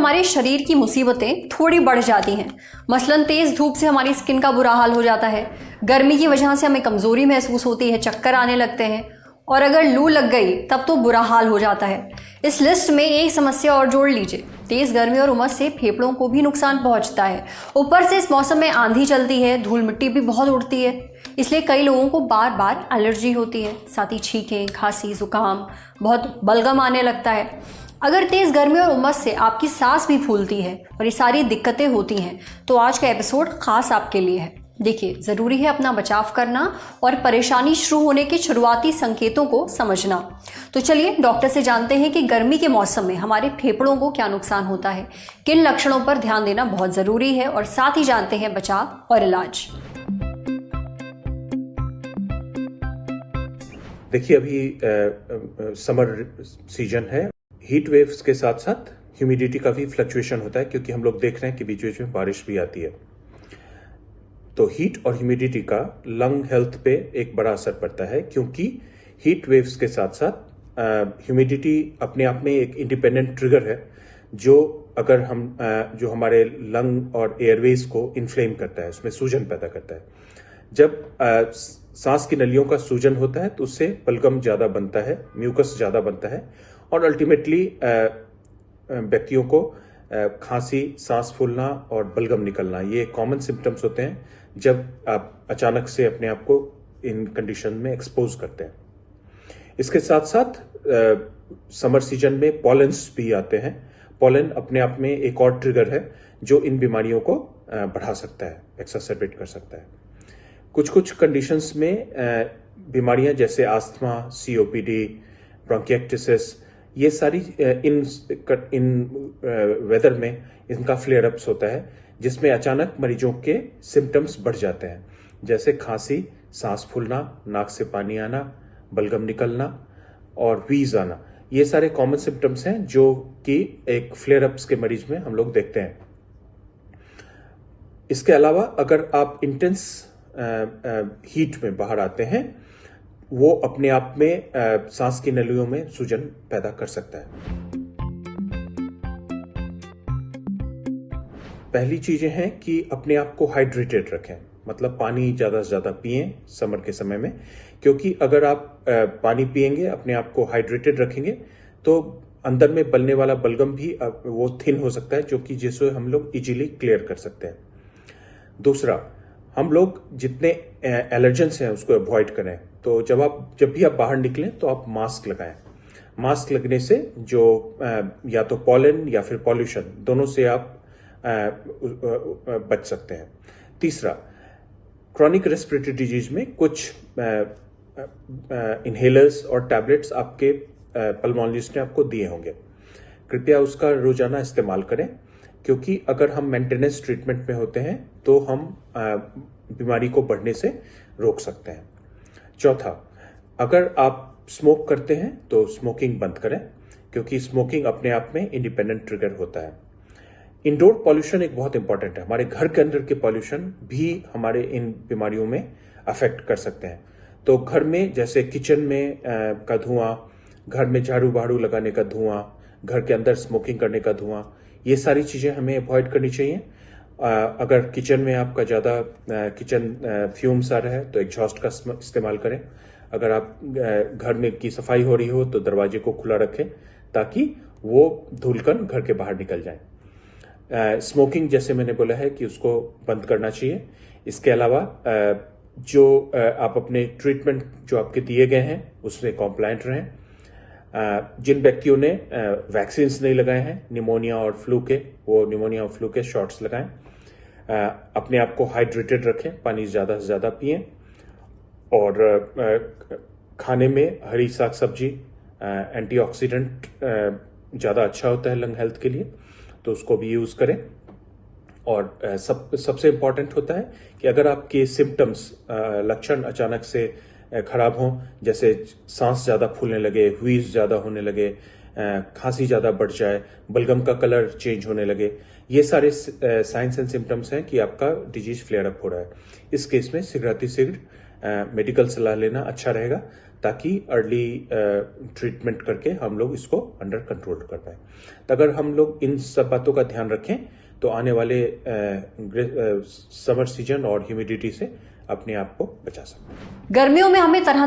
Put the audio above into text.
हमारे शरीर की मुसीबतें थोड़ी बढ़ जाती हैं। मसलन तेज़ धूप से हमारी स्किन का बुरा हाल हो जाता है, गर्मी की वजह से हमें कमज़ोरी महसूस होती है, चक्कर आने लगते हैं, और अगर लू लग गई तब तो बुरा हाल हो जाता है। इस लिस्ट में एक समस्या और जोड़ लीजिए, तेज़ गर्मी और उमस से फेफड़ों को भी नुकसान पहुंचता है। ऊपर से इस मौसम में आंधी चलती है, धूल मिट्टी भी बहुत उड़ती है, इसलिए कई लोगों को बार बार एलर्जी होती है। साथ ही छींकें, खांसी, जुकाम, बहुत बलगम आने लगता है। अगर तेज़ गर्मी और उमस से आपकी सांस भी फूलती है और ये सारी दिक्कतें होती हैं तो आज का एपिसोड खास आपके लिए है। देखिए, ज़रूरी है अपना बचाव करना और परेशानी शुरू होने के शुरुआती संकेतों को समझना। तो चलिए डॉक्टर से जानते हैं कि गर्मी के मौसम में हमारे फेफड़ों को क्या नुकसान होता है, किन लक्षणों पर ध्यान देना बहुत ज़रूरी है, और साथ ही जानते हैं बचाव और इलाज। देखिए, अभी समर सीजन है। हीट वेव्स के साथ साथ ह्यूमिडिटी का भी फ्लक्चुएशन होता है, क्योंकि हम लोग देख रहे हैं कि बीच बीच में बारिश भी आती है। तो हीट और ह्यूमिडिटी का लंग हेल्थ पे एक बड़ा असर पड़ता है, क्योंकि हीट वेव्स के साथ साथ ह्यूमिडिटी अपने आप में एक इंडिपेंडेंट ट्रिगर है, जो अगर हम जो हमारे लंग और एयरवेज को इन्फ्लेम करता है, उसमें सूजन पैदा करता है। जब सांस की नलियों का सूजन होता है तो उससे बलगम ज़्यादा बनता है, म्यूकस ज़्यादा बनता है, और अल्टीमेटली व्यक्तियों को खांसी, सांस फूलना और बलगम निकलना, ये कॉमन सिम्टम्स होते हैं जब आप अचानक से अपने आप को इन कंडीशन में एक्सपोज करते हैं। इसके साथ साथ समर सीजन में पॉलेंस भी आते हैं। पॉलन अपने आप में एक और ट्रिगर है जो इन बीमारियों को बढ़ा सकता है, एक्सासर्बेट कर सकता है। कुछ कंडीशंस में बीमारियां जैसे आस्थमा, सीओपीडी, ब्रोंकिएक्टिसिस, ये सारी इन वेदर में इनका फ्लेयर अप्स होता है, जिसमें अचानक मरीजों के सिम्टम्स बढ़ जाते हैं, जैसे खांसी, सांस फूलना, नाक से पानी आना, बलगम निकलना और वीज आना। ये सारे कॉमन सिम्टम्स हैं जो कि एक फ्लेयर अप्स के मरीज में हम लोग देखते हैं। इसके अलावा अगर आप इंटेंस हीट में बाहर आते हैं, वो अपने आप में सांस की नलियों में सूजन पैदा कर सकता है। पहली चीजें हैं कि अपने आप को हाइड्रेटेड रखें, मतलब पानी ज्यादा से ज्यादा पिएं समर के समय में, क्योंकि अगर आप पानी पिएंगे, अपने आप को हाइड्रेटेड रखेंगे, तो अंदर में बनने वाला बलगम भी वो थिन हो सकता है, जो कि जिससे हम लोग इजीली क्लियर कर सकते हैं। दूसरा, हम लोग जितने एलर्जेंस हैं उसको अवॉइड करें। तो जब भी आप बाहर निकलें तो आप मास्क लगाएं। मास्क लगने से जो या तो पॉलन या फिर पॉल्यूशन, दोनों से आप बच सकते हैं। तीसरा, क्रॉनिक रेस्पिरेटरी डिजीज में कुछ इनहेलर्स और टैबलेट्स आपके पल्मोनोलॉजिस्ट ने आपको दिए होंगे, कृपया उसका रोजाना इस्तेमाल करें, क्योंकि अगर हम मेंटेनेंस ट्रीटमेंट में होते हैं तो हम बीमारी को बढ़ने से रोक सकते हैं। चौथा, अगर आप स्मोक करते हैं तो स्मोकिंग बंद करें, क्योंकि स्मोकिंग अपने आप में इंडिपेंडेंट ट्रिगर होता है। इंडोर पॉल्यूशन एक बहुत इंपॉर्टेंट है। हमारे घर के अंदर के पॉल्यूशन भी हमारे इन बीमारियों में अफेक्ट कर सकते हैं। तो घर में जैसे किचन में का धुआं, घर में झाड़ू बहाड़ू लगाने का धुआं, घर के अंदर स्मोकिंग करने का धुआं, ये सारी चीजें हमें अवॉइड करनी चाहिए। अगर किचन में आपका ज़्यादा किचन फ्यूम्स आ रहा है तो एग्जॉस्ट का इस्तेमाल करें। अगर आप घर में की सफाई हो रही हो तो दरवाजे को खुला रखें, ताकि वो धूलकण घर के बाहर निकल जाए। स्मोकिंग जैसे मैंने बोला है कि उसको बंद करना चाहिए। इसके अलावा जो आप अपने ट्रीटमेंट जो आपके दिए गए हैं उससे कॉम्प्लायंट रहें। जिन व्यक्तियों ने वैक्सीन नहीं लगाए हैं निमोनिया और फ्लू के, वो निमोनिया और फ्लू के शॉट्स लगाएं। अपने आप को हाइड्रेटेड रखें, पानी ज़्यादा से ज़्यादा पिएं, और खाने में हरी साग सब्जी, एंटीऑक्सीडेंट ज़्यादा अच्छा होता है लंग हेल्थ के लिए, तो उसको भी यूज़ करें। और सबसे इम्पॉर्टेंट होता है कि अगर आपके सिम्टम्स, लक्षण अचानक से खराब हों, जैसे सांस ज़्यादा फूलने लगे, व्हीज ज़्यादा होने लगे, खांसी ज़्यादा बढ़ जाए, बलगम का कलर चेंज होने लगे, ये सारे साइंस एंड सिम्टम्स हैं कि आपका डिजीज फ्लेयर अप हो रहा है। इस केस में शीघ्रातिशीघ्र मेडिकल सलाह लेना अच्छा रहेगा, ताकि अर्ली ट्रीटमेंट करके हम लोग इसको अंडर कंट्रोल कर पाए। तो अगर हम लोग इन सब बातों का ध्यान रखें तो आने वाले समर सीजन और ह्यूमिडिटी से अपने आप को बचा सकते हैं। गर्मियों में हमें तरह तरह